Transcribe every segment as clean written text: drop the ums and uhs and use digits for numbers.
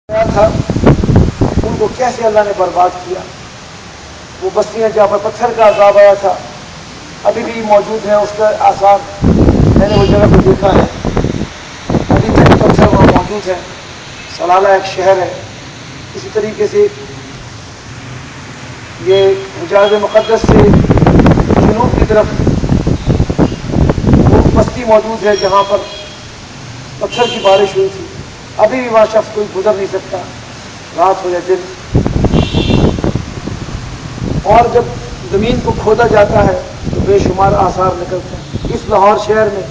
تھا ان کو کیسے اللہ نے برباد کیا. وہ بستیاں جہاں پر پتھر کا عذاب آیا تھا ابھی بھی موجود ہیں، اس کا آثار میں نے وہ جگہ پہ دیکھا ہے. ابھی تک پتھر وہاں موجود ہے. سلالہ ایک شہر ہے. اسی طریقے سے یہ حجاز مقدس سے جنوب کی طرف وہ بستی موجود ہے جہاں پر پتھر کی بارش ہوئی تھی. ابھی بھی وہاں شخص کوئی گزر نہیں سکتا، رات ہو یا دن. اور جب زمین کو کھودا جاتا ہے تو بے شمار آثار نکلتے ہیں. اس لاہور شہر میں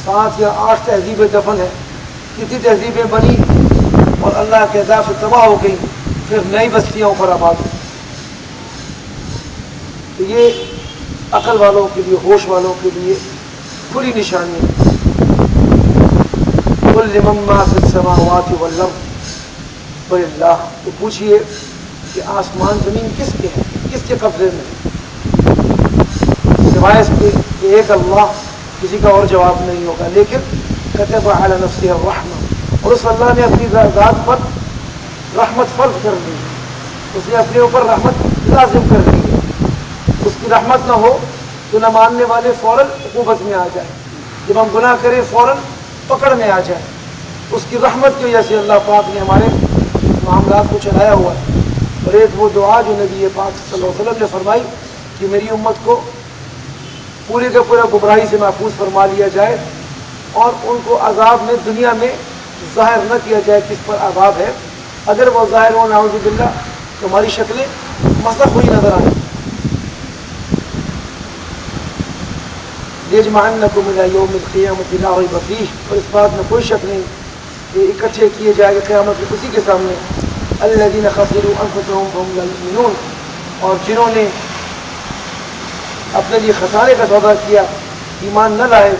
7 یا 8 تہذیبیں دفن ہیں. کتنی تہذیبیں بنی اور اللہ کے عذاب سے تباہ ہو گئی، پھر نئی بستیاں اوپر آباد ہوئی. تو یہ عقل والوں کے لیے، ہوش والوں کے لیے بری نشانی ہے. قل لمن ما فی السماوات والارض قل اللہ. تو پوچھئے کہ آسمان زمین کس کے ہے، کس کے قبضے میں ہے؟ سوائے اس کے کہ ایک اللہ، کسی کا اور جواب نہیں ہوگا. لیکن کتب علی نفسہ الرحمہ، اور اس اللہ نے اپنی ذات پر رحمت فرض کر دی. اس نے اپنے اوپر رحمت لازم کر دی ہے. اس کی رحمت نہ ہو تو نہ ماننے والے فوراً عقوبت میں آ جائیں، جب ہم گناہ کریں فوراً پکڑ میں آ جائیں. اس کی رحمت کی وجہ سے اللہ پاک نے ہمارے معاملات کو چلایا ہوا ہے. اور ایک وہ دعا جو نبی پاک صلی اللہ علیہ وسلم نے فرمائی کہ میری امت کو پورے کا پورا گمراہی سے محفوظ فرما لیا جائے اور ان کو عذاب میں دنیا میں ظاہر نہ کیا جائے کس پر عذاب ہے. اگر وہ ظاہر ہو نعوذ باللہ تو ہماری شکلیں مسخ ہوئی نظر آئیں. یجمعنکم الی یوم القیامۃ لا ریب فیہ، اور اس بات میں کوئی شک نہیں کہ اکٹھے کیے جائے گے قیامت میں اسی کے سامنے. الذین خسروا انفسهم فهم لا یؤمنون، اور جنہوں نے اپنے لیے خسارے کا سودا کیا، ایمان نہ لائے،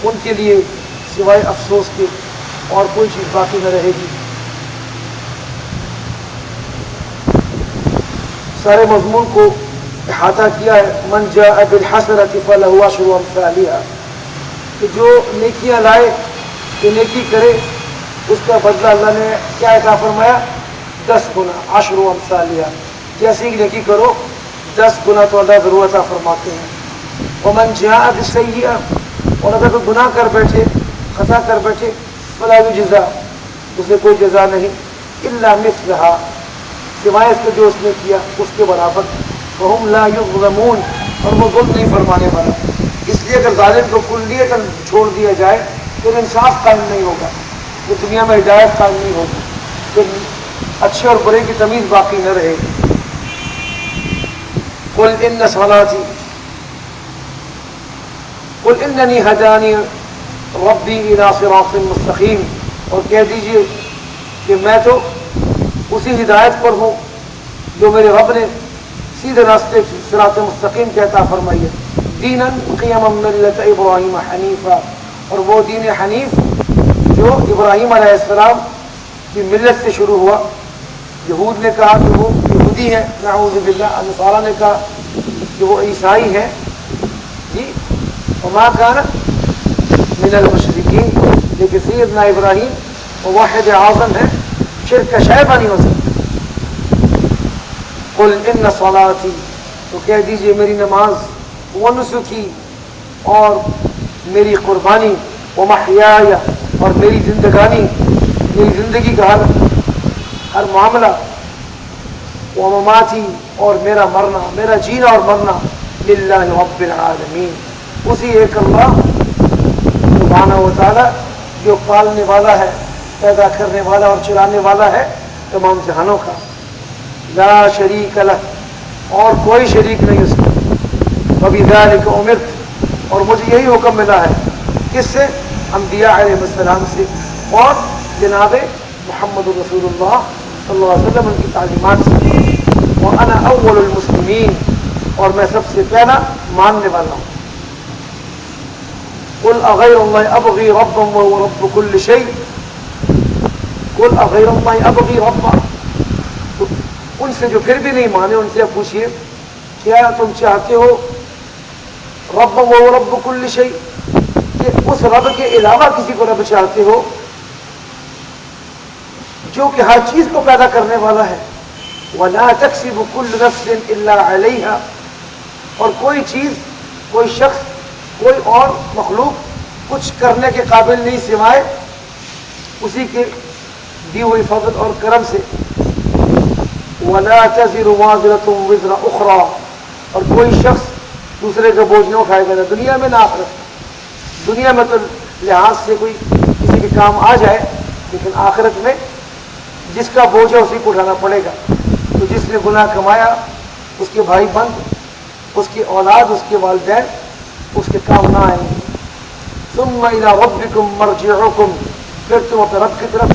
ان کے لیے سوائے افسوس کے اور کوئی چیز باقی نہ رہے گی. سارے مضمون کو احاطہ کیا ہے. من جاء بالحسنۃ فلہ عشر امثالها، کہ جو نیکیاں لائے، جو نیکی کرے، اس کا بدلہ اللہ نے کیا عطا فرمایا؟ 10 گنا. 10 امثالها، جیسی نیکی کرو 10 گنا تو اللہ ضرور عطا فرماتے ہیں. ومن جاء بالسیئۃ، اور اگر کوئی گناہ کر بیٹھے، خطا کر بیٹھے، فلا یجزا، اسے کوئی جزا نہیں، الا مثلها، سوائے اس کے جو اس نے کیا اس کے برابر. وهم لا یظلمون، اور وہ ظلم نہیں فرمانے والا. اس لیے اگر ظالم کو کلیت چھوڑ دیا جائے تو انصاف قائم نہیں ہوگا، تو دنیا میں ہدایت قائم نہیں ہوگی، پھر اچھے اور برے کی تمیز باقی نہ رہے گی. قل ان صلاتی، قل اننی ہدانی ربی الی صراط مستقیم، اور کہہ دیجئے کہ میں تو اسی ہدایت پر ہوں جو میرے رب نے سیدھے راستے صراط مستقیم کے عطا فرمائی ہے. دینا قیما ملت ابراہیم حنیفا، اور وہ دین حنیف جو ابراہیم علیہ السلام کی ملت سے شروع ہوا. یہود نے کہا کہ وہ یہودی ہیں، نعوذ باللہ. نصارا نے کہا کہ وہ عیسائی ہیں. جی، وما کان من المشرکین، لیکن سیدنا ابراہیم واحد اعظم ہے، شرک کا شائبہ نہیں ہو سکتا. قل ان صلاتی، تو کہہ دیجئے میری نماز، ونسکی، اور میری قربانی، ومحیای، اور میری زندگانی، میری زندگی کا ہر معاملہ، ومماتی، اور میرا مرنا، میرا جینا اور مرنا، للہ رب العالمین، اسی ایک اللہ سبحانہ و تعالی جو پالنے والا ہے، پیدا کرنے والا اور چلانے والا ہے تمام جہانوں کا. لا شریک لہ، اور کوئی شریک نہیں اس کا. وبذالک امرت، اور مجھے یہی حکم ملا ہے. کس سے؟ انبیاء علیہ السلام سے، اور جناب محمد رسول اللہ صلی اللہ علیہ وسلم ان کی تعلیمات سے. وانا اول المسلمین، اور میں سب سے پہلا ماننے والا ہوں. قل اغیر اللہ ابغی ربا وهو رب كل شیء، قل اغیر اللہ ابغی ربا. ان سے جو پھر بھی نہیں مانے، ان سے پوچھئے کیا تم چاہتے ہو رب و رب کل شیء، کہ اس رب کے علاوہ کسی کو رب چاہتے ہو جو کہ ہر چیز کو پیدا کرنے والا ہے. وَلَا تَكْسِبُ كُلُّ نَفْسٍ إِلَّا عَلَيْهَا، اور کوئی چیز، کوئی شخص، کوئی اور مخلوق کچھ کرنے کے قابل نہیں سوائے اسی کے دی ہوئی فضل اور کرم سے. وَلَا تَزِرُ وَازِرَةٌ وِزْرَ أُخْرَى، اور کوئی شخص دوسرے کا بوجھ نہ اٹھائے گا، نہ دنیا میں نہ آخرت. دنیا میں تو لحاظ سے کوئی کسی کے کام آ جائے، لیکن آخرت میں جس کا بوجھ ہے اسی کو اٹھانا پڑے گا. تو جس نے گناہ کمایا، اس کے بھائی بند، اس کی اولاد، اس کے والدین اس کے کام نہ آئیں گے. ثم الى ربكم مرجعكم، پھر تم اپنے رب کی طرف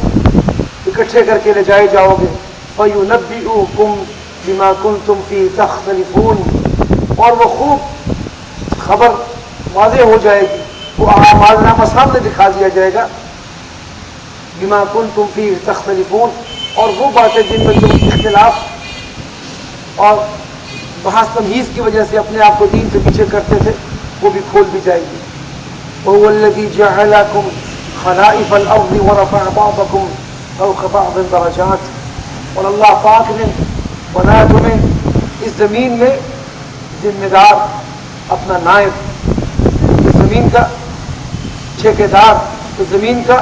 اکٹھے کر کے لے جائے جاؤ گے. فَيُنَبِّئُكُم بِمَا كُنتُمْ فِيهِ تَخْتَلِفُونَ، اور وہ خوب خبر واضح ہو جائے گی، وہ اعمال نامہ سامنے دکھا دیا جائے گا. بِمَا كُنتُمْ فِيهِ تَخْتَلِفُونَ، اور وہ باتیں جن میں تم اختلاف اور بحث تمہیز کی وجہ سے اپنے آپ کو دین سے پیچھے کرتے تھے، وہ بھی کھول بھی جائے گی. وَهُوَ الَّذِي جَعَلَكُمْ خَلَائِفَ الْأَرْضِ وَرَفَعَ بَعْضَكُمْ فَوْقَ بَعْضٍ دَرَجَاتٍ، اور اللہ پاک نے بنایا تمہیں اس زمین میں ذمہ دار، اپنا نائب، اس زمین کا ٹھیکیدار، اس زمین کا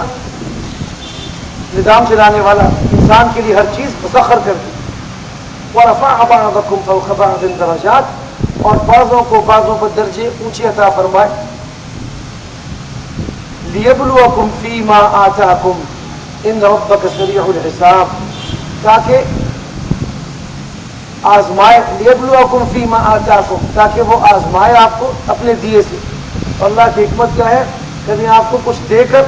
نظام چلانے والا، انسان کے لیے ہر چیز مسخر کر دی. وَرَفَعَ بَعْضَكُمْ فَوْقَ بَعْضٍ دَرَجَاتٍ، اور بعضوں کو بعضوں پر درجے اونچے عطا فرمائے. لِيَبْلُوَكُمْ فِي مَا آتَاكُمْ إِنَّ رَبَّكَ سَرِيعُ الْحِسَابِ، تاکہ آزمائے. لِيَبْلُوَكُمْ فِي مَا آتَاكُمْ، تاکہ وہ آزمائے آپ کو اپنے دیے سے. اللہ کی حکمت کیا ہے؟ کبھی آپ کو کچھ دے کر،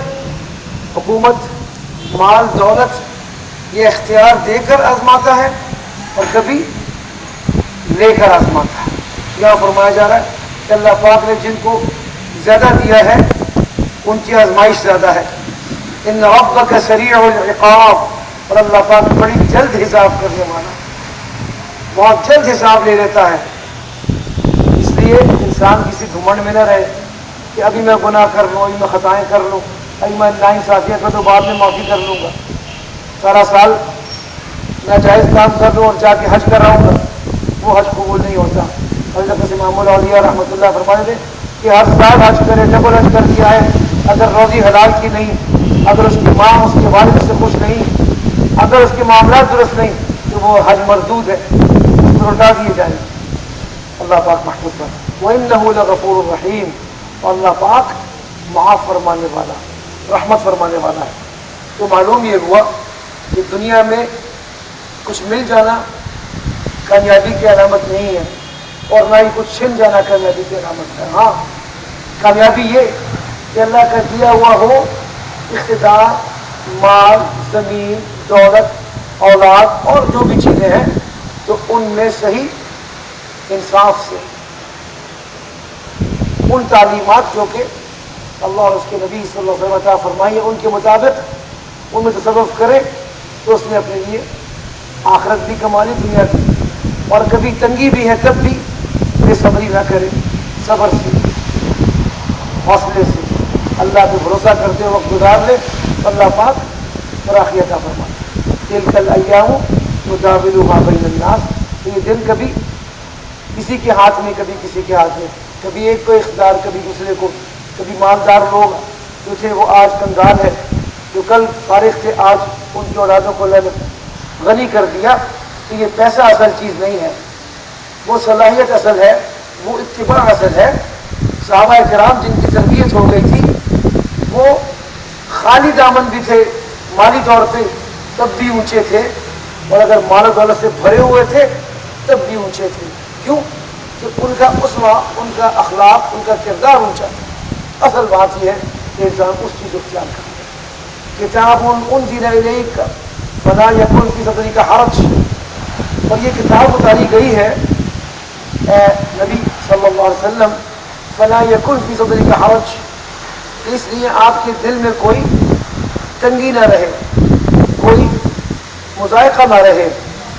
حکومت، مال، دولت، یہ اختیار دے کر آزماتا ہے، اور کبھی لے کر آزماتا ہے. یہاں فرمایا جا رہا ہے کہ اللہ پاک نے جن کو زیادہ دیا ہے ان کی آزمائش زیادہ ہے. ان ربک سریع العقاب، اور اللہ پاک بڑی جلد حساب کرنے والا، بہت جلد حساب لے لیتا ہے. اس لیے انسان کسی گھمنڈ میں نہ رہے کہ ابھی میں گناہ کر لوں، ابھی میں خطائیں کر لوں، ابھی میں ناانصافیاں کر دوں، بعد میں معافی کر لوں گا. سارا سال ناجائز کام کر لوں اور جا کے حج کر آؤں گا، وہ حج قبول نہیں ہوتا. حضرت امام الاولیاء رحمۃ اللہ فرماتے تھے کہ ہر سال حج کرے، ڈبل حج کر کے آئے، اگر روزی حلال کی نہیں، اگر اس کی ماں اس کے والد سے خوش نہیں، اگر اس کے معاملات درست نہیں، تو وہ حج مردود ہے، اس کو لوٹا دیے جائیں. اللہ پاک محفوظ کر. وَإِنَّهُ لَغَفُورٌ رَحِيمٌ، اور اللہ پاک معاف فرمانے والا، رحمت فرمانے والا ہے. تو معلوم یہ ہوا کہ دنیا میں کچھ مل جانا کامیابی کی علامت نہیں ہے، اور نہ ہی کچھ چھن جانا کامیابی کی علامت ہے. ہاں، کامیابی یہ کہ اللہ کا دیا ہوا ہو اقتدار، مال، زمین، دولت، اولاد اور جو بھی چیزیں ہیں، تو ان میں صحیح انصاف سے ان تعلیمات جو کہ اللہ اور اس کے نبی صلی اللہ علیہ وسلم عطا فرمائی ہے ان کے مطابق ان میں تصرف کرے، تو اس نے اپنے لیے آخرت بھی کما لی، دنیا بھی. اور کبھی تنگی بھی ہے تب بھی بے صبری نہ کرے، صبر سے، حوصلے سے اللہ پہ بھروسہ کرتے وقت گزار لے، اللہ پاک فراخی عطا فرمائے. تلک الایام نداولها بین الناس، یہ دن کبھی کسی کے ہاتھ میں، کبھی کسی کے ہاتھ میں، کبھی ایک کو اقتدار، کبھی دوسرے کو. کبھی مالدار لوگ جو تھے وہ آج کنگال ہے، جو کل فارغ تھے آج ان کی اولادوں کو اللہ نے غنی کر دیا. تو یہ پیسہ اصل چیز نہیں ہے، وہ صلاحیت اصل ہے، وہ اتباع اصل ہے. صحابہ کرام جن کی تربیت ہو گئی تھی وہ خالی دامن بھی تھے مالی طور پہ، تب بھی اونچے تھے، اور اگر مال و دولت سے بھرے ہوئے تھے تب بھی اونچے تھے. کیوں؟ کہ ان کا اسوہ، ان کا اخلاق، ان کا کردار اونچا تھا. اصل بات یہ ہے کہ انسان اس چیز کو اختیار کرے. کتاب انزل الیک فلا یکن فی صدرک حرج، اور یہ کتاب اتاری گئی ہے اے نبی صلی اللہ علیہ وسلم، فلا یکن فی صدرک حرج، اس لیے آپ کے دل میں کوئی تنگی نہ رہے، کوئی مذائقہ نہ رہے.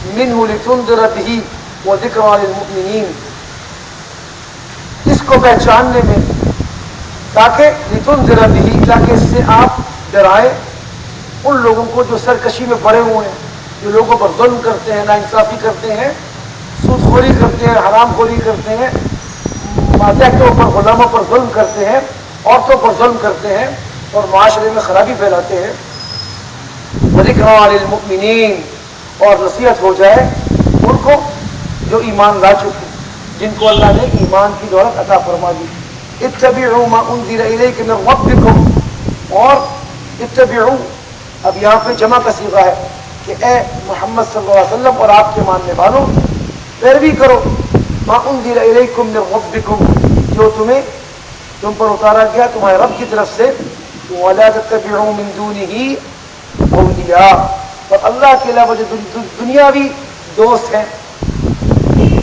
منہ لتنذر بہ وذکریٰ للمؤمنین، اس کو پہچاننے میں، تاکہ لتنذر بہ، تاکہ اس سے آپ ڈرائیں ان لوگوں کو جو سرکشی میں پڑے ہوئے ہیں، جو لوگوں پر ظلم کرتے ہیں، ناانصافی کرتے ہیں، سود خوری کرتے ہیں، حرام خوری کرتے ہیں، ماتحتوں پر غلاموں پر ظلم کرتے ہیں، عورتوں پر ظلم کرتے ہیں اور معاشرے میں خرابی پھیلاتے ہیں۔ وَذِكْرَىٰ لِلْمُؤْمِنِينَ، اور نصیحت ہو جائے ان کو جو ایمان لا چکے، جن کو اللہ نے ایمان کی دولت عطا فرما دی۔ اتبعوا ما انزل الیک من ربکم، اور اتبعوا، اب یہاں پہ جمع کا صیغہ ہے کہ اے محمد صلی اللہ علیہ وسلم اور آپ کے ماننے والوں، پیروی کرو ما انزل الیکم من ربکم، جو تم پر اتارا گیا تمہارے رب کی طرف سے، ولا تتبعوا من دونہ اولیاء، اور اللہ کے علاوہ جو دنیاوی دوست ہیں،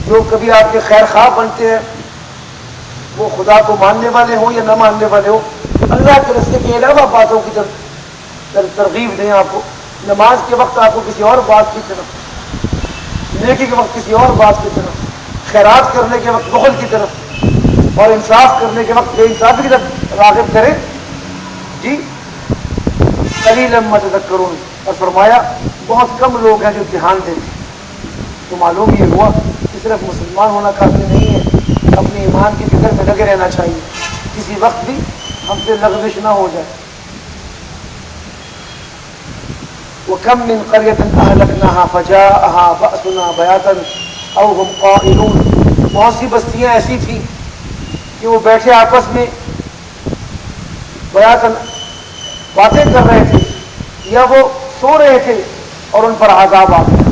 جو کبھی آپ کے خیر خواہ بنتے ہیں، وہ خدا کو ماننے والے ہوں یا نہ ماننے والے ہوں، اللہ کے راستے کے علاوہ باتوں کی ترغیب دیں آپ کو۔ نماز کے وقت آپ کو کسی اور بات کی طرف، نیکی کے وقت کسی اور بات کی طرف، خیرات کرنے کے وقت بخل کی طرف، اور انصاف کرنے کے وقت بے انصافی کی طرف راغب کریں۔ جی قلیلا ما تذکرون، اور فرمایا بہت کم لوگ ہیں جو دھیان دیتے۔ تو معلوم یہ ہوا کہ صرف مسلمان ہونا کافی نہیں ہے، اپنے ایمان کی فکر میں لگے رہنا چاہیے، کسی وقت بھی ہم سے لغزش نہ ہو جائے۔ وَكَمْ مِنْ قَرْيَةٍ أَهْلَكْنَاهَا فَجَاءَهَا بَأْسُنَا بَيَاتًا أَوْ هُمْ قَائِلُونَ، بہت سی بستیاں ایسی تھیں کہ وہ بیٹھے آپس میں بیاتاً باتیں کر رہے تھے، یا وہ سو رہے تھے اور ان پر عذاب آ گیا۔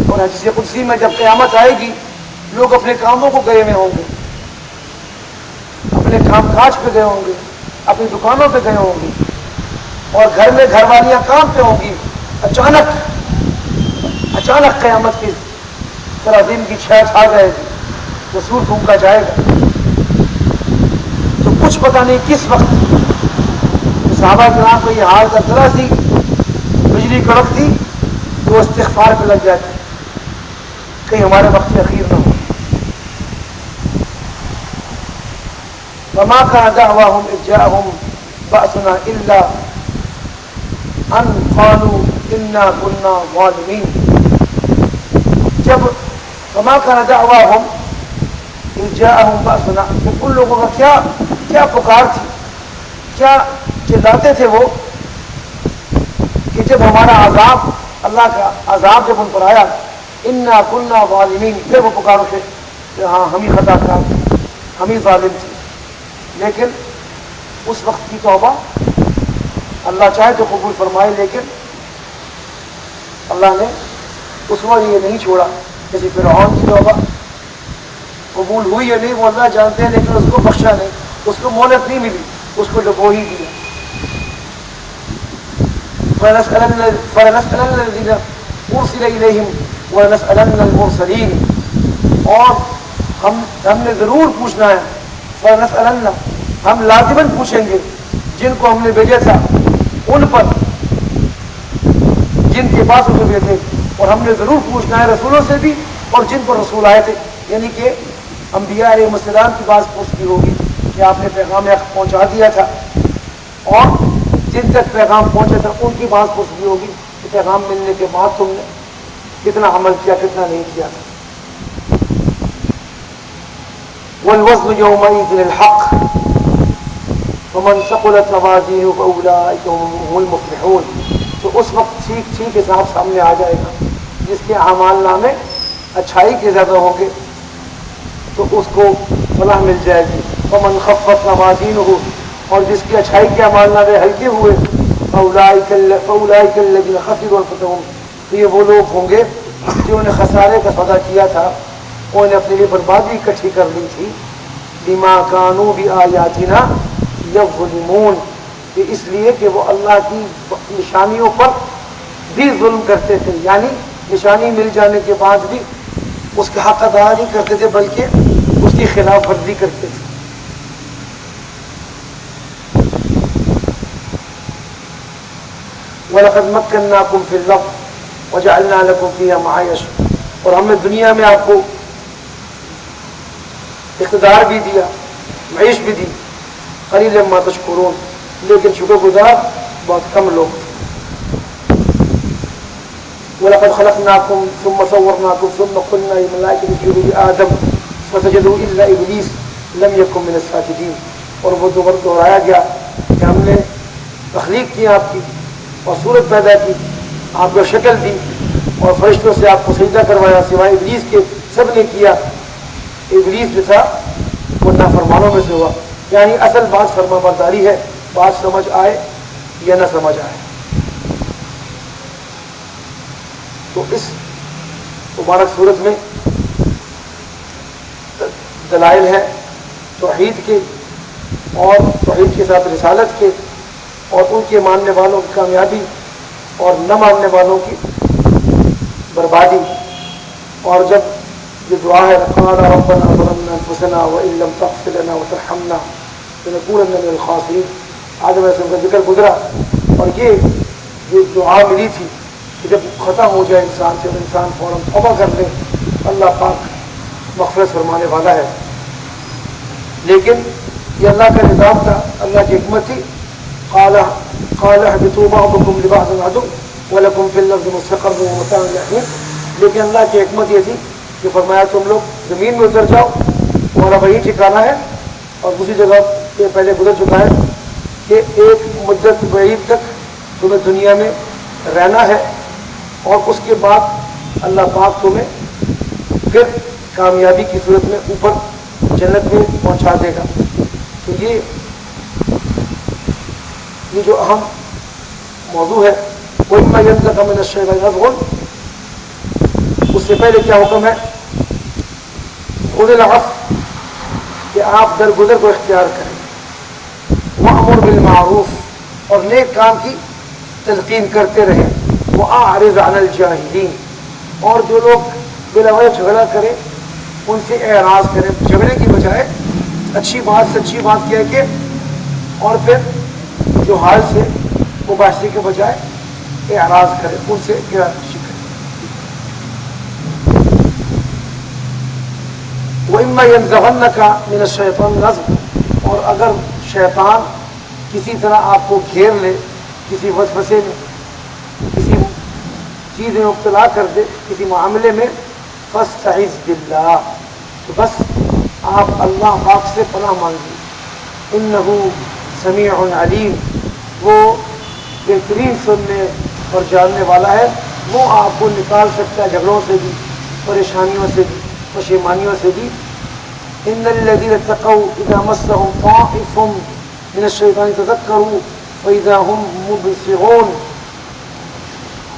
اور حدیث قدسی میں جب قیامت آئے گی، لوگ اپنے کاموں کو گئے ہوئے ہوں گے، اپنے کام کاج پہ گئے ہوں گے، اپنی دکانوں پہ گئے ہوں گے، اور گھر میں گھر والیاں کام پہ ہوں گی۔ اچانک قیامت کی تراظیم کی چھایا چھا جائے گی، وہ سور پھونکا جائے گا، تو کچھ پتہ نہیں کس وقت صحابہ کرام کو یہ حال تھا، ذرا سی بجلی کڑکتی تو استغفار پہ لگ جاتے، کہیں ہمارے وقت اخیر نہ ہو۔ وما كان دعواهم إذ جاءهم بأسنا إلا أن قالوا إنا كنا ظالمين، جب وما كان دعواهم إذ جاءهم بأسنا، ان لوگوں کا کیا پکار تھی، کیا چلاتے تھے وہ کہ جب ہمارا عذاب، اللہ کا عذاب جب ان پر آیا، انا كنا ظالمین، پھر وہ پکارو تھے کہ ہاں ہم ہی خطا کار تھے، ہم ہی ظالم تھے۔ لیکن اس وقت کی توبہ اللہ چاہے تو قبول فرمائے، لیکن اللہ نے اس وقت یہ نہیں چھوڑا۔ جیسے فرعون کی توبہ قبول ہوئی یا نہیں وہ اللہ جانتے ہیں، لیکن اس کو بخشا نہیں، اس کو مہلت نہیں ملی، اس کو ڈبو ہی دیا۔ فَلَنَسْأَلَنَّ الَّذِينَ أُرْسِلَ إِلَيْهِمْ وَلَنَسْأَلَنَّ الْمُرْسَلِينَ، اور ہم نے ضرور پوچھنا ہے، فَلَنَسْأَلَنَّ، ہم لازماً پوچھیں گے جن کو ہم نے بھیجا تھا ان پر، جن کے پاس اسے بھیجے، اور ہم نے ضرور پوچھنا ہے رسولوں سے بھی اور جن پر رسول آئے تھے، یعنی کہ انبیاء علیہ السلام کی بات پوچھنی ہوگی کہ آپ نے پیغام پہنچا دیا تھا، اور جن تک پیغام پہنچا تھا ان کی بات پوچھنی ہوگی کہ پیغام ملنے کے بعد تم نے کتنا عمل کیا، کتنا نہیں کیا تھا۔ والوزن يومئذ الحق ومن ثقلت موازینہ فاولئک هم المفلحون، تو اس وقت ٹھیک حساب سامنے آ جائے گا، جس کے اعمال نامے اچھائی کے زیادہ ہوں گے تو اس کو فلاح مل جائے گی، ومن خفت موازینہ، اور جس کی اچھائی کے اعمال نامے ہلکے ہوئے، فاولئک الذین خسروا انفسهم، تو یہ وہ لوگ ہوں گے جنہوں نے خسارے کا سودا کیا تھا، انہوں نے اپنے لیے بربادی اکٹھی کر لی تھی، بما كانوا بآیاتنا یظلمون، کہ اس لیے کہ وہ اللہ کی نشانیوں پر بھی ظلم کرتے تھے، یعنی نشانی مل جانے کے بعد بھی اس کا حق ادا نہیں کرتے تھے بلکہ اس کی خلاف ورزی کرتے تھے۔ وَلَقَدْ مَكَّنَّاكُمْ فِي الْأَرْضِ وَجَعَلْنَا لَكُمْ فِيهَا مَعَايِشَ، اور ہم نے دنیا میں آپ کو اقتدار بھی دیا، معیش بھی دی، قلیلا ما تشکرون، لیکن شکر گزار بہت کم لوگ تھے۔ وَلَقَدْ خَلَقْنَاكُمْ ثُمَّ صَوَّرْنَاكُمْ ثُمَّ قُلْنَا لِلْمَلَائِكَةِ اسْجُدُوا لِآدَمَ فَسَجَدُوا إِلَّا إِبْلِيسَ لَمْ يَكُن مِنَ السَّاجِدِينَ. اور وہ دوہرایا گیا کہ ہم نے تخلیق کی آپ کی اور صورت پیدا کی، آپ کو شکل دی اور فرشتوں سے آپ کو سجدہ کروایا سوائے ابلیس کے، سب نے کیا. ابلیس جو تھا وہ نافرمانوں میں سے ہوا. یعنی اصل بات فرما برداری ہے، بات سمجھ آئے یا نہ سمجھ آئے. تو اس مبارک صورت میں دلائل ہیں توحید کے اور توحید کے ساتھ رسالت کے اور ان کے ماننے والوں کی کامیابی اور نہ ماننے والوں کی بربادی. اور جب یہ دعا ہے قال ربنا ظلمنا انفسنا وان لم تغفر لنا وترحمنا لنكونن من الخاسرین، آدم علیہ السلام کا ذکر گزرا. اور یہ دعا ملی تھی کہ جب خطا ہو جائے انسان سے، انسان فوراً توبہ کر لے، اللہ پاک مغفرت فرمانے والا ہے. لیکن یہ اللہ کا نظام تھا، اللہ کی حکمت تھی. قال اهبطوا بعضكم لبعض عدو ولكم في الارض مستقر ومتاع الى حين. لیکن اللہ کی حکمت یہ تھی کہ فرمایا تم لوگ زمین میں اتر جاؤ، تمہارا وہی ٹھکانا ہے. اور دوسری جگہ یہ پہلے گزر چکا ہے کہ ایک مدت بعید تک تمہیں دنیا میں رہنا ہے اور اس کے بعد اللہ پاک تمہیں پھر کامیابی کی صورت میں اوپر جنت میں پہنچا دے گا. تو یہ جو اہم موضوع ہے وَإِمَّا يَنزَغَ مِنَ الشَّيْطَانِ نَزْغٌ، اس سے پہلے کیا حکم ہے؟ خُذِ الْعَفْوَ، کہ آپ درگزر کو اختیار کریں. وَأْمُرْ بِالْمَعْرُوفِ، اور نیک کام کی تلقین کرتے رہیں. وَأَعْرِضْ عَنِ الْجَاهِلِينَ، اور جو لوگ بلا وجہ جھگڑا کریں ان سے اعراض کریں. جھگڑے کی بجائے اچھی بات سچی بات کہہ کے اور پھر جو حال سے مباحثے کے بجائے اعراض کریں، ان سے گرفتاری کریں. وَإِمَّا يَنزَغَنَّكَ مِنَ الشَّيْطَانِ نَزْغٌ، اور اگر شیطان کسی طرح آپ کو گھیر لے، کسی وسوسے میں، کسی چیز میں مبتلا کر دے، کسی معاملے میں، فَاسْتَعِذْ بِاللَّهِ، تو بس آپ اللہ پاک سے پناہ مانگیے. إِنَّهُ سمیع علیم، وہ بہترین سننے اور جاننے والا ہے. وہ آپ کو نکال سکتا ہے جھگڑوں سے بھی، پریشانیوں سے بھی، پشیمانیوں سے بھی. ان الذین اتقوا اذا مسهم طائف من الشیطان تذکروا فاذا هم مبصرون،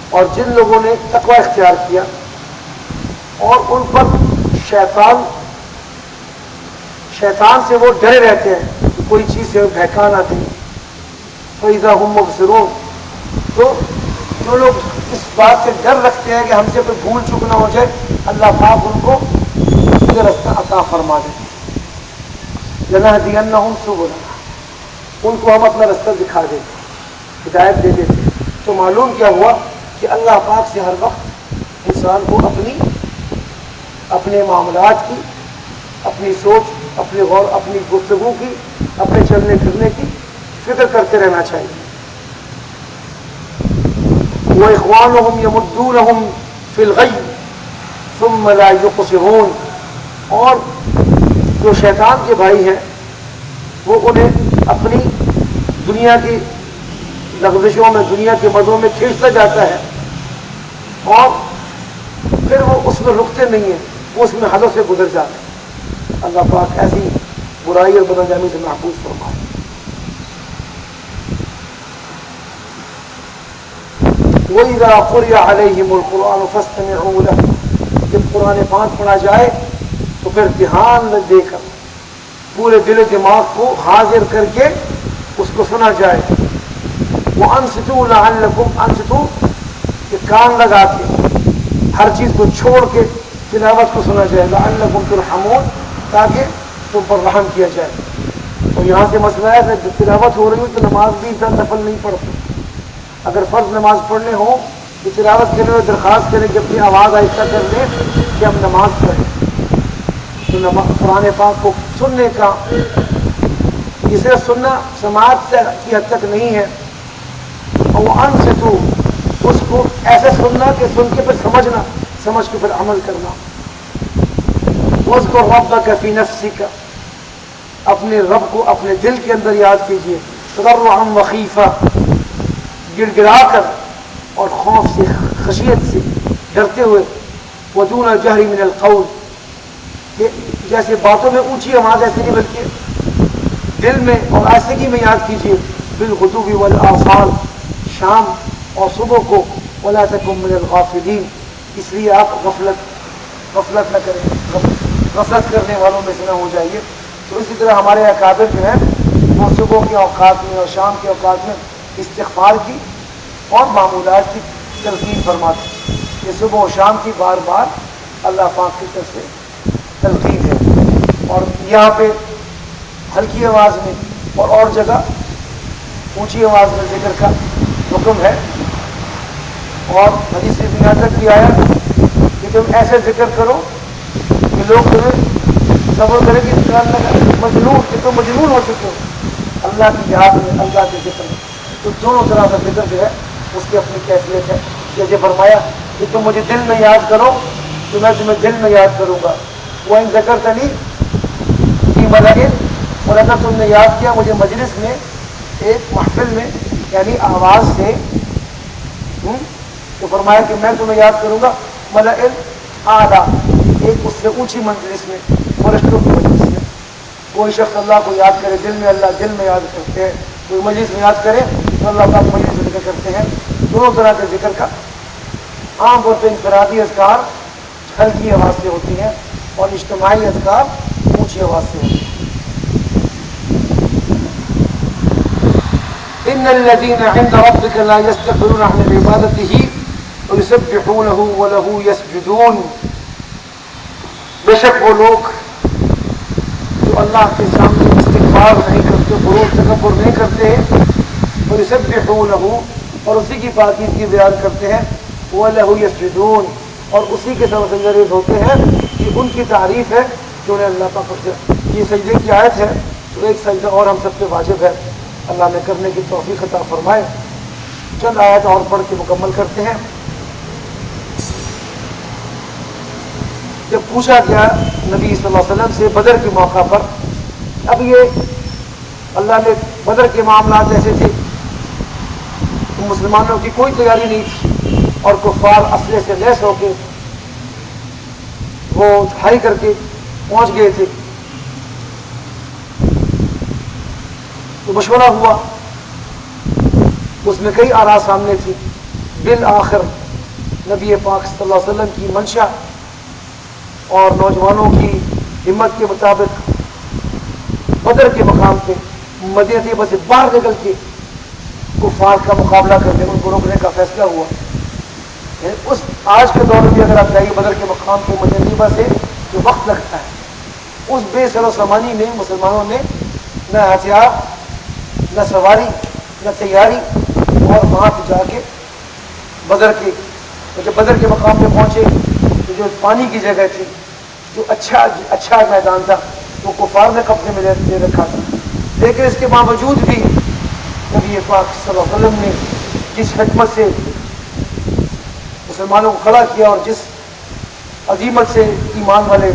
اور جن لوگوں نے تقوی اختیار کیا اور ان پر شیطان سے وہ ڈرے رہتے ہیں کہ کوئی چیز سے بہکا نہ دیں. فَإِذَا هُمْ مُبْصِرُونَ، تو جو لوگ اس بات سے ڈر رکھتے ہیں کہ ہم سے کوئی بھول چوک نہ ہو جائے، اللہ پاک ان کو یہ رستہ عطا فرما دے. لَنَهْدِيَنَّهُمْ سُبُلَنَا، ان کو ہم اپنا رستہ دکھا دیں، ہدایت دے دیتے. تو معلوم کیا ہوا کہ اللہ پاک سے ہر وقت انسان کو اپنے معاملات کی، اپنی سوچ، اپنے غور، اپنی گفتگو کی، اپنے چلنے پھرنے کی فکر کرتے رہنا چاہیے. وَإِخْوَانُهُمْ يَمُدُّونَهُمْ فِي الْغَيِّ ثُمَّ لَا يُقْصِرُونَ، اور جو شیطان کے بھائی ہیں وہ انہیں اپنی دنیا کی لغزشوں میں، دنیا کے مزوں میں کھینچتا جاتا ہے اور پھر وہ اس میں رکتے نہیں ہیں، وہ اس میں حدوں سے گزر جاتے ہیں. اللہ پاک ایسی برائی اور بدانجامی سے محفوظ فرمائے. وَإِذَا قُرِئَ عَلَيْهِمُ الْقُرْآنُ فَاسْتَمِعُوا لَهُ، جب قرآن پاک پڑھا جائے تو پھر دھیان دے کر پورے دل و دماغ کو حاضر کر کے اس کو سنا جائے. وَأَنصِتُوا لَعَلَّكُمْ أَنصِتُوا، کہ کان لگا کے ہر چیز کو چھوڑ کے تلاوت کو سنا جائے. لَعَلَّكُمْ تُرْحَمُونَ، تاکہ تم پر رحم کیا جائے. اور یہاں سے مسئلہ ہے کہ جب تلاوت ہو رہی ہو تو نماز بھی انسان نفل نہیں پڑھتا. اگر فرض نماز پڑھنے ہوں تو تلاوت کے لیے درخواست کریں کہ اپنی آواز آہستہ کر لیں کہ ہم نماز پڑھیں. تو قرآن پاک کو سننے کا، یہ صرف سننا سماعت کی حد تک نہیں ہے. اور وہ انصتو، اس کو ایسے سننا کہ سن کے پھر سمجھنا، سمجھ کے پھر عمل کرنا۔ وَاذْكُرْ رَبَّكَ فِي نَفْسِكَ، اپنے رب کو اپنے دل کے اندر یاد کیجیے، تضرعا وخیفا، گڑ گڑا کر اور خوف سے، خشیت سے، ڈرتے ہوئے، ودون الجہر من القول، کہ جیسے باتوں میں اونچی آواز ایسے نہیں بلکہ دل میں اور آہستگی میں یاد کیجیے، بالغدو والآصال، شام اور صبح کو، ولا تکن من الغافلین، اس لیے آپ غفلت نہ کریں، غفلت کرنے والوں میں سے نہ ہو جائیے۔ تو اسی طرح ہمارے اکابر جو ہیں وہ صبح کے اوقات میں اور شام کے اوقات میں استغفار کی اور معمولات کی تلقین فرماتے، یہ صبح و شام کی بار بار اللہ پاک کی طرف سے تلقین ہے۔ اور یہاں پہ ہلکی آواز میں اور جگہ اونچی آواز میں ذکر کا حکم ہے، اور حدیث ابن یہاں تک بھی آیا کہ تم ایسے ذکر کرو کہ لوگ تمہیں صبر کرے کہ مجنون، کہ تم مجنون ہو چکے ہو اللہ کی یاد میں، اللہ کے ذکر میں۔ تو دونوں طرح کا ذکر جو ہے اس کی اپنی کیفیت ہے۔ جیسے فرمایا کہ تم مجھے دل میں یاد کرو تو میں تمہیں دل میں یاد کروں گا، وَإِن ذَكَرْتَنِي فِي مَلَئٍ، اور اگر تم نے یاد کیا مجھے مجلس میں، ایک محفل میں، یعنی آواز سے، تو فرمایا کہ میں تمہیں یاد کروں گا ملئ اعلیٰ، ایک اس سے اونچی مجلس میں، فرشتوں کی مجلس میں۔ کوئی شخص اللہ کو یاد کرے دل میں، اللہ دل میں یاد کرتے ہیں، کوئی مجلس میں یاد کرے تو اللہ پاک مجلس میں ذکر کرتے ہیں۔ دونوں طرح کے ذکر کا عام طور پہ انفرادی اذکار ہلکی آواز سے ہوتی ہیں اور اجتماعی اذکار اونچی آواز سے ہوتی ہیں۔ ان الذين عند ربك لا يستكبرون عن عبادته ويسبحونه وله يسجدون، بے شک وہ لوگ جو اللہ کے سامنے استغفار نہیں کرتے، غرور تکبر نہیں کرتے، ويسبحونه، اور اسی کی پاکیزگی بیان کرتے ہیں، وله يسجدون، اور اسی کے ساتھ سجدہ ہوتے ہیں، یہ ان کی تعریف ہے جو انہیں اللہ پاک کرتے ہیں۔ یہ سجدے کی آیت ہے، تو ایک سجدہ اور ہم سب پہ واجب ہے، اللہ نے کرنے کی توفیق عطا فرمائے۔ چند آیت اور پڑھ کے مکمل کرتے ہیں۔ جب پوچھا گیا نبی صلی اللہ علیہ وسلم سے بدر کے موقع پر، اب یہ اللہ نے بدر کے معاملات ایسے تھے کہ مسلمانوں کی کوئی تیاری نہیں تھی اور کفار اسلحے سے لیس ہو کے وہ اٹھائی کر کے پہنچ گئے تھے۔ تو مشورہ ہوا، اس میں کئی آراء سامنے تھی، بالآخر نبی پاک صلی اللہ علیہ وسلم کی منشا اور نوجوانوں کی ہمت کے مطابق بدر کے مقام پہ مدینہ طیبہ سے باہر نکل کے کفار کا مقابلہ کرنے، ان کو روکنے کا فیصلہ ہوا۔ یعنی اس آج کے دور میں بھی اگر آپ جائیے بدر کے مقام پہ مدینہ طیبہ سے جو وقت لگتا ہے، اس بے سر و سامانی میں مسلمانوں نے نہ ہتھیار، نہ سواری، نہ تیاری، اور وہاں پہ جا کے بدر کے، جب بدر کے مقام پہ پہنچے تو جو پانی کی جگہ تھی، جو اچھا میدان تھا، وہ کفار نے قبضے میں لے رکھا تھا، لیکن اس کے باوجود بھی نبی پاک صلی اللہ علیہ وسلم نے جس حکمت سے مسلمانوں کو کھڑا کیا اور جس عظیمت سے ایمان والے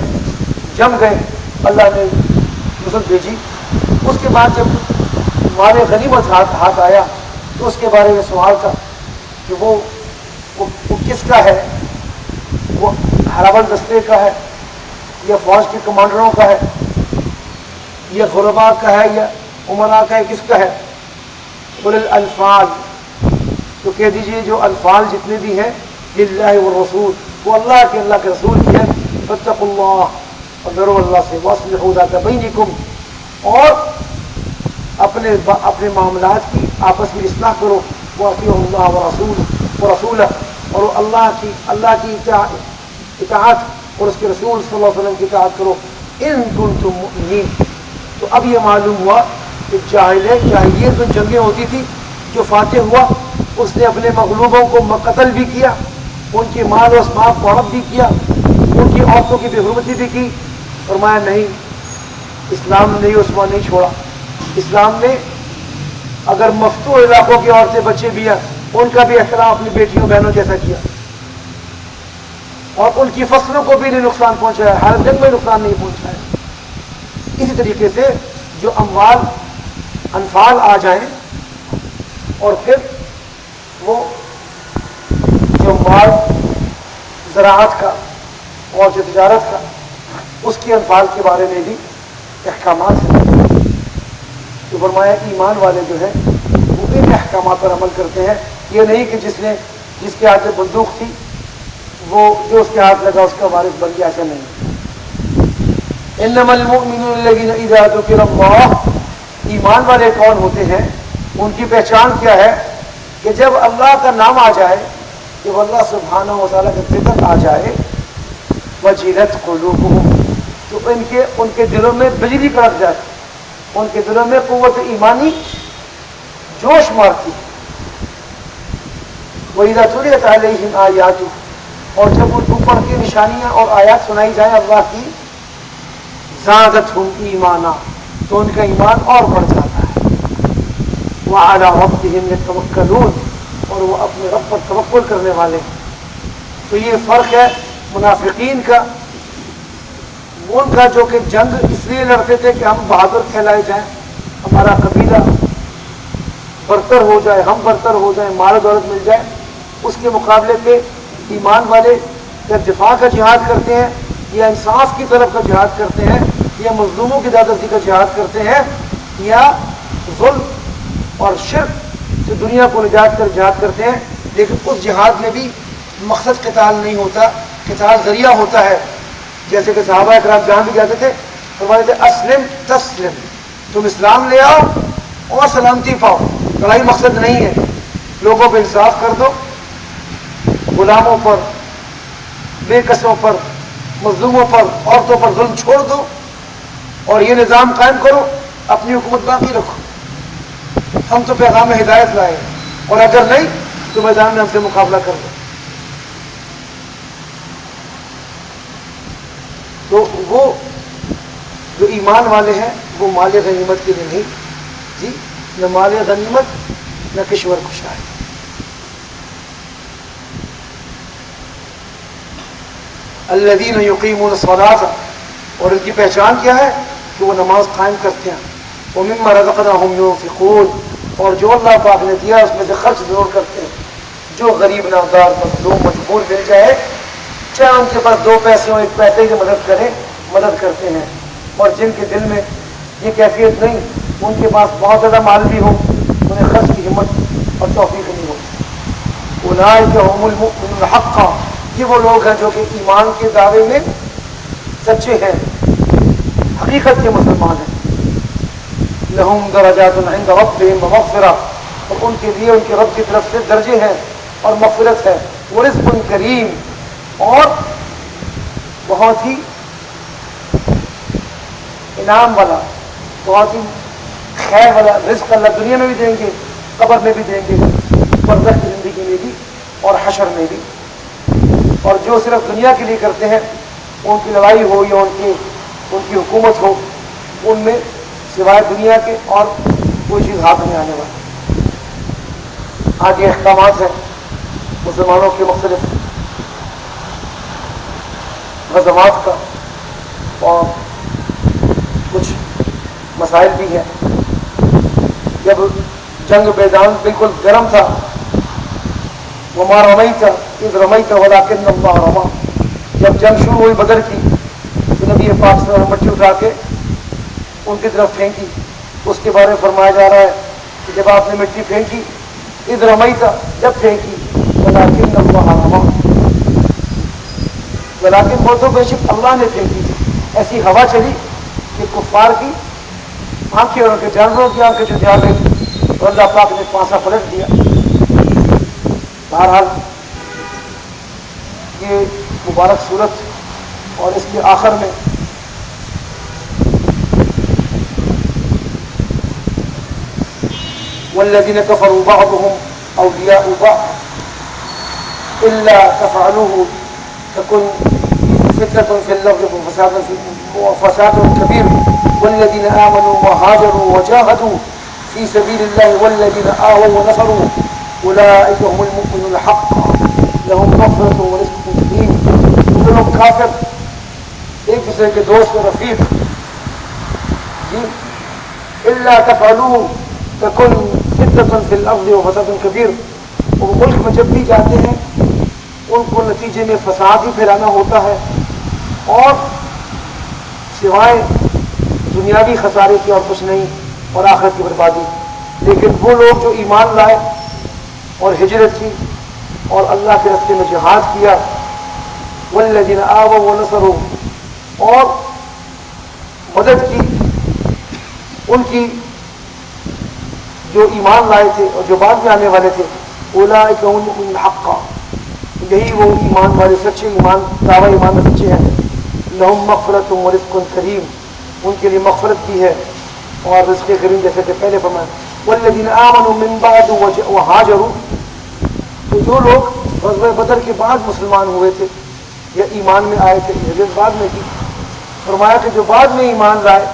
جم گئے، اللہ نے نصرت بھیجی۔ اس کے بعد جب ہمارے غنیمت ہاتھ آیا تو اس کے بارے میں سوال تھا کہ وہ کس کا ہے، وہ ہراول دستے کا ہے یا فوج کے کمانڈروں کا ہے یا غربا کا ہے یا عمرا کا ہے، کس کا ہے؟ قل الانفال، تو کہہ دیجئے جو انفال جتنے بھی ہیں للہ والرسول، وہ اللہ کے رسول کی ہے، فاتقوا اللہ، اور ڈرو اللہ سے، واصلحوا ذات بینکم، اور اپنے معاملات کی آپس میں اصلاح کرو، واطیعوا اللہ ورسولہ، اور اللہ کی اطاعت اور اس کے رسول صلی اللہ علیہ وسلم کی اطاعت کرو، ان کنتم مؤمنین۔ تو اب یہ معلوم ہوا کہ جاہلیت میں جنگیں ہوتی تھی، جو فاتح ہوا اس نے اپنے مغلوبوں کو قتل بھی کیا، ان کے مال و اسباب کو ہڑپ بھی کیا، ان کی عورتوں کی بے حرمتی بھی کی۔ فرمایا نہیں، اسلام نے اس نہیں چھوڑا، اسلام نے اگر مفتوح علاقوں کی عورتیں بچے بھی ہیں ان کا بھی احترام اپنی بیٹیوں بہنوں جیسا کیا، اور ان کی فصلوں کو بھی نہیں نقصان پہنچایا، ہر جنگ میں نقصان نہیں پہنچایا۔ اسی طریقے سے جو انفال آ جائیں اور پھر وہ جو مال زراعت کا اور جو تجارت کا اس کے انفال کے بارے میں بھی احکامات ہیں۔ تو فرمایا ایمان والے جو ہیں وہ ان احکامات پر عمل کرتے ہیں، یہ نہیں کہ جس کے ہاتھ میں بندوق تھی وہ جو اس کے ہاتھ لگا اس کا وارث بن گیا، ایسا نہیں۔ انما المؤمنون الذین اذا ذکر اللہ، ایمان والے کون ہوتے ہیں، ان کی پہچان کیا ہے کہ جب اللہ کا نام آ جائے، جب اللہ سبحانہ و تعالیٰ کا ذکر آ جائے، وجلت قلوبہم، تو ان کے دلوں میں بجلی کڑک جاتی، ان کے دلوں میں قوت ایمانی جوش مارتی۔ وَإِذَا تُلِيَتْ عَلَيْهِمْ آیَاتُهُ، اور جب ان کے اوپر کی نشانیاں اور آیات سنائی جائیں اللہ کی، زادتہم ایمانا، تو ان کا ایمان اور بڑھ جاتا ہے۔ وَعَلَىٰ رَبِّهِمْ يَتَوَكَّلُونَ، اور وہ اپنے رب پر توکل کرنے والے ہیں۔ تو یہ فرق ہے منافقین کا، ان کا جو کہ جنگ اس لیے لڑتے تھے کہ ہم بہادر کہلائے جائیں، ہمارا قبیلہ برتر ہو جائے، ہم برتر ہو جائیں، مال دولت مل جائے، اس کے مقابلے پہ ایمان والے یا دفاع کا جہاد کرتے ہیں، یا انصاف کی طرف کا جہاد کرتے ہیں، یا مظلوموں کی زیادتی کا جہاد کرتے ہیں، یا ظلم اور شرک سے دنیا کو نجات کر جہاد کرتے ہیں۔ لیکن اس جہاد میں بھی مقصد قتال نہیں ہوتا، قتال ذریعہ ہوتا ہے۔ جیسے کہ صحابہ اکرام جہاں بھی جاتے تھے فرماتے تھے اسلم تسلم، تم اسلام لے آؤ اور سلامتی پاؤ، لڑائی مقصد نہیں ہے۔ لوگوں پہ انصاف کر دو، غلاموں پر، بے کسوں پر، مظلوموں پر، عورتوں پر ظلم چھوڑ دو اور یہ نظام قائم کرو، اپنی حکومت باقی رکھو۔ ہم تو پیغام ہدایت لائے، اور اگر نہیں تو میدان میں ہم سے مقابلہ کر دو۔ تو وہ جو ایمان والے ہیں وہ مال غنیمت کے لیے نہیں جی، نہ مال غنیمت نہ کشور کشائی۔ الذین یقیمون الصلاۃ، اور ان کی پہچان کیا ہے کہ وہ نماز قائم کرتے ہیں، ومما رزقناہم ينفقون، اور جو اللہ پاک نے دیا اس میں سے خرچ ضرور کرتے ہیں۔ جو غریب نادار مظلوم مجبور مل جائے، چاہے ان کے پاس 2 پیسے ہوں، 1 پیسے کی مدد کریں، مدد کرتے ہیں۔ اور جن کے دل میں یہ کیفیت نہیں، ان کے پاس بہت زیادہ مال بھی ہو، انہیں خرچ کی ہمت اور توفیق نہیں ہوتی۔ اولئک هم المؤمنون حقا، یہ وہ لوگ ہیں جو کہ ایمان کے دعوے میں سچے ہیں، حقیقت کے مسلمان ہیں۔ لہم درجات عند ربهم ومغفرہ، اور ان کے لیے ان کے رب کی طرف سے درجے ہیں اور مغفرت ہے، ورزق کریم، اور بہت ہی انعام والا، بہت ہی خیر والا رزق اللہ دنیا میں بھی دیں گے، قبر میں بھی دیں گے، برزخ کی زندگی میں بھی اور حشر میں بھی۔ اور جو صرف دنیا کے لیے کرتے ہیں، ان کی لڑائی ہو یا ان کی حکومت ہو، ان میں سوائے دنیا کے اور کوئی چیز ہاتھ نہیں آنے والی۔ آگے احکامات ہیں مسلمانوں کے مختلف غزوات کا، اور کچھ مسائل بھی ہیں۔ جب جنگ میدان بالکل گرم تھا، وما رمیت اذ رمیت ولکن اللہ رمی، جب جنگ شروع ہوئی بدر کی تو نبی پاک صلی اللہ علیہ وسلم مٹی اٹھا کے ان کی طرف پھینکی۔ اس کے بارے میں فرمایا جا رہا ہے کہ جب آپ نے مٹی پھینکی، اذ رمیت، جب پھینکی، ولکن اللہ رمی، ولیکن وہ تو بے شک اللہ نے پھینکی تھی۔ ایسی ہوا چلی کہ کفار کی آنکھیں اور ان کے جانوروں کی آنکھیں جو جا گئی، تو اللہ پاک نے پانسا پلٹ دیا۔ بہرحال یہ مبارک صورت اور اس کے آخر میں والذین کفروا بعضهم اولیاء بعض الا تفعلوه تكن فتنة في الأرض وفساد كبير والذين آمنوا وهاجروا وجاهدوا في سبيل الله والذين آووا ونصروا اولئک هم المؤمنون حقا لهم مغفرۃ ورزق کریم. جو لوگ کافر ایک دوسرے کے دوست و رفیق جی الا تفعلوا تکن فتنة فی الارض وفساد کبیر. وہ ملک میں جب بھی جاتے ہیں ان کو نتیجے میں فساد ہی پھیلانا ہوتا ہے اور سوائے دنیاوی خسارے کی اور کچھ نہیں اور آخرت کی بربادی. لیکن وہ لوگ جو ایمان لائے اور ہجرت کی اور اللہ کے راستے میں جہاد کیا والذین آووا ونصروا اور مدد کی ان کی جو ایمان لائے تھے اور جو بعد میں آنے والے تھے اولئک هم المؤمنون حقا. یہی وہ ایمان والے سچے ایمان دعوی ایمان میں سچے ہیں. لهم مغفرۃ ورزق کریم. ان کے لیے مغفرت بھی ہے اور رزق کریم جیسے کہ پہلے فرمایا. والذین آمنوا من بعد وهاجروا. تو جو لوگ غزوہ بدر کے بعد مسلمان ہوئے تھے یا ایمان میں آئے تھے ہجرت بعد میں کی فرمایا کہ جو بعد میں ایمان لائے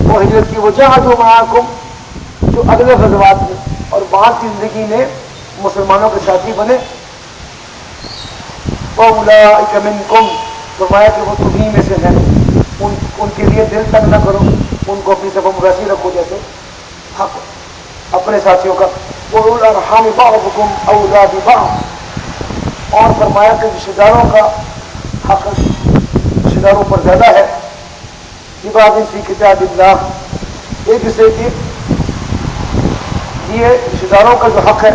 وہ ہجرت کی وجاہدوا معکم جو اگلے غزوات میں اور بعد کی زندگی میں مسلمانوں کے ساتھی بنے. فاولئک منکم فرمایا کہ وہ تمہیں میں سے ہیں. ان کے لیے دل تنگ نہ کرو ان کو اپنی صفوں میں ویسے ہی رکھو جیسے حق اپنے ساتھیوں کا. وَأُولُو الْأَرْحَامِ بَعْضُكُمْ أَوْلَىٰ بِبَعْضٍ اور فرمایا کہ رشتہ داروں کا حق رشتہ داروں پر زیادہ ہے. بِبَعْضٍ فِي كِتَابِ اللَّهِ ایک دوسرے کے لیے رشتہ داروں کا جو حق ہے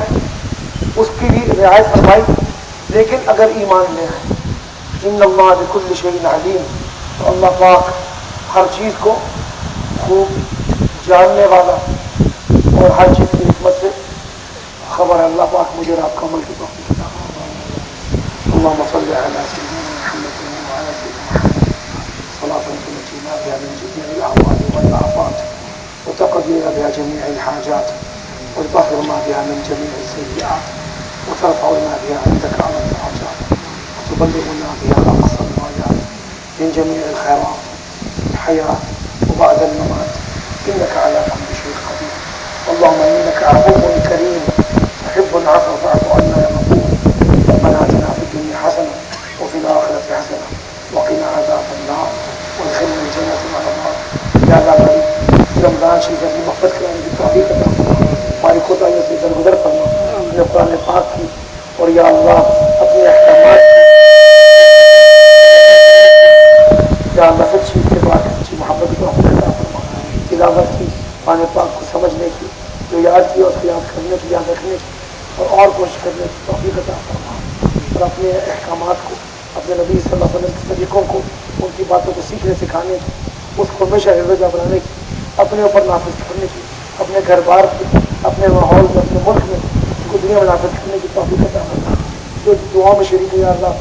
اس کی بھی رعایت فرمائی لیکن اگر ایمان لے آئے. ان اللہ بکل شیء علیم. تو اللہ پاک ہر چیز کو خوب جاننے والا اور ہر چیز کی حکمت سے خبر ہے. اللہ پاک مجھے اور آپ کا عمل کی توفیق عطا فرمائے. اللهم صل على سيدنا محمد وعلى سيدنا محمد صلاة تنجينا بها من جميع الأهوال والآفات وتقضي بها جميع الحاجات وتطهر ما بها من جميع السيئات وترفعنا بها عندك على الدرجات وتبلغنا بها أقصى الغايات من جميع الخيرات الحياة وبعد الممات إنك على كل شيء قدير. اللهم إنك عفو كريم تحب العفو فاعف عنا يا غفور. ربنا آتنا في الدنيا حسنة وفي الآخرة حسنة وقنا عذاب النار وادخلنا الجنة مع الأبرار. يا الله رمضان شریف اپنی محبت کرانے کی توفیق عطا فرما. ہماری کوتاہیوں سے درگزر فرما. اپنے قرآن پاک کی اور یا اللہ اپنے احکامات یا اللہ سچی اتباع سچی محبت کی توفیق عطا فرما. تلاوت کی قرآن پاک کو سمجھنے کی جو یاد کیا اس کو یاد کرنے کی یاد رکھنے کی اور کوشش کرنے کی توفیق عطا فرما. اور اپنے احکامات کو اپنے نبی صلی اللہ علیہ وسلم کے طریقوں کو ان کی باتوں کو سیکھنے سکھانے کی اس کو ہمیشہ حفظہ بنانے کی اپنے اوپر نافذ کرنے کی اپنے گھر بار کی اپنے ماحول میں اپنے ملک میں ان کو دنیا میں نافذ کرنے کی توفیق عطا فرما. جو دعاؤں میں شریک ہے یا اللہ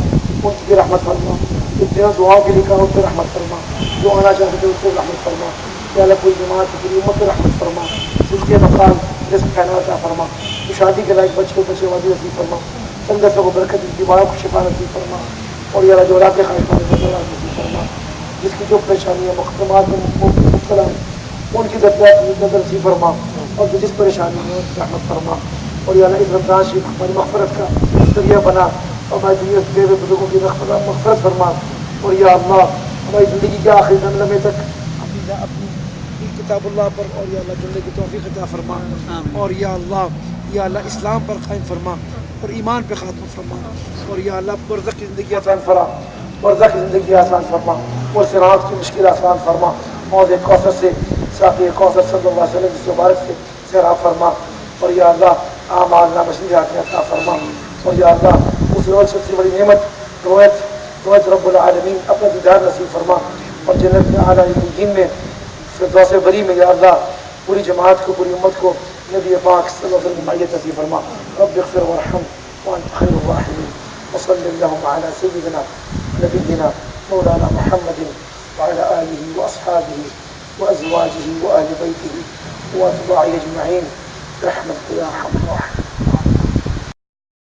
ان کی رحمت فرما. جو دعاؤں کے لیے کہا ان پہ رحمت فرما. جو آنا چاہتے تھے اس کو رحمت فرما. یا اللہ کوئی جماعت کی پوری امت پہ رحمت فرما. جس کے مقام رزق خیرات عطا فرما. جو شادی کے لائق بچے بچے وادی نصیب فرما. سنگتوں کو برکت بیماروں کو شفا نصیب فرما. اور یا اللہ جو رات خواہشات نصیب فرما. جس کی جو پریشانیاں مقدمات میں مبتلا ہیں ان کی درجات نظر نصیب فرما. اور جو جس پریشانی میں رحمت فرما. اور یا اللہ اس رمضان شریف ہماری مغفرت کا ذریعہ بنا اور ہماری دنیا کے بے بزرگوں کی مغفرت فرما. اور یا اللہ ہماری زندگی کے آخری لمحے تک اپنی کتاب اللہ پر اور یا اللہ چلنے کی توفیق عطا فرما. اور یا اللہ اسلام پر قائم فرما اور ایمان پہ خاتمہ فرما. اور یا اللہ برزخ کی زندگی آسان فرما. برزخ کی زندگی آسان فرما اور صراط کی مشکل آسان فرما. حوض کوثر سے ساقی کوثر صلی اللہ علیہ وسلم سے مبارک سے سیراب فرما. اور یا اللہ اعمال نامشنی عطا فرما. اور یا اللہ اس روز سب سے بڑی نعمت روایت رب العالمین اپنا دیدار نصیب فرما. اور جنت میں اعلیٰ دین میں فردوس بری میں یا اللہ پوری جماعت کو پوری امت کو نبی پاک صلی اللہ علیہ وسلم کی معیت نصیب فرما. رب اغفر وارحم وانت خیر الراحمین. وصلی اللہم علی سیدنا نبینا مولانا محمد وعلى آله وأصحابه وأزواجه وأهل بيته وأتباعه أجمعين برحمتك يا أرحم الراحمين.